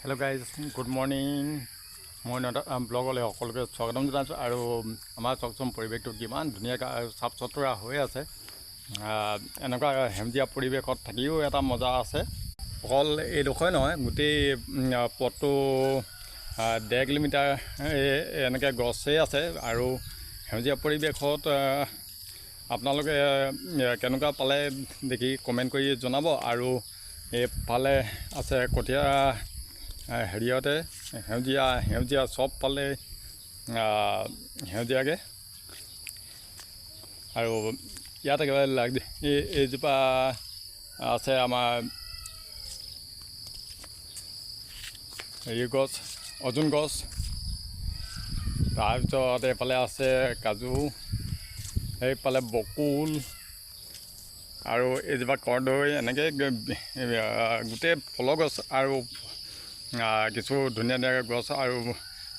Hello' guys, good morning. মই ব্লগলৈ সকলোকে স্বাগতম জনাইছোঁ। আৰু আমাৰ চাওকচোন পৰিৱেশটো কিমান ধুনীয়াকৈ চাফ চুতৰা হৈ আছে। এনেকুৱা সেউজীয়া পৰিৱেশত থাকিও এটা মজা আছে। অকল এইডোখৰে নহয়, গোটেই পথটো 1.5 কিলোমিটাৰ এনেকৈ গছেই আছে। আৰু সেউজীয়া পৰিৱেশত আপোনালোকে কেনেকুৱা পালে দেখি কমেণ্ট কৰি জনাব। আৰু এইফালে আছে কঠীয়া হেৰিয়তে সেউজীয়া চব পালে সেউজীয়াকৈ। আৰু ইয়াত একেবাৰে এইজোপা আছে আমাৰ হেৰি গছ, অৰ্জুন গছ। তাৰপিছত এইফালে আছে কাজু, সেইফালে বকুল আৰু এইজোপা কৰ্দৈ। এনেকৈ গোটেই ফলৰ গছ আৰু কিছু ধুনীয়া ধুনীয়া গছ। আৰু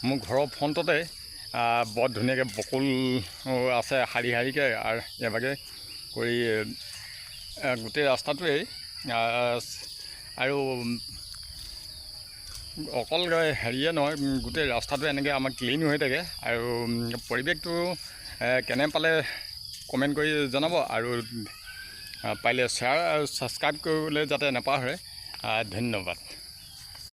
মোৰ ঘৰৰ ফ্ৰণ্টতে বৰ ধুনীয়াকৈ বকুল আছে শাৰী শাৰীকৈ। আৰু এভাগে কৰি গোটেই ৰাস্তাটোৱেই আৰু অকল হেৰিয়ে নহয়, গোটেই ৰাস্তাটো এনেকৈ আমাৰ ক্লিন হৈ থাকে। আৰু পৰিৱেশটো কেনে পালে কমেণ্ট কৰি জনাব। আৰু পাৰিলে শ্বেয়াৰ আৰু ছাবস্ক্ৰাইব কৰিবলৈ যাতে নাপাহৰে। ধন্যবাদ।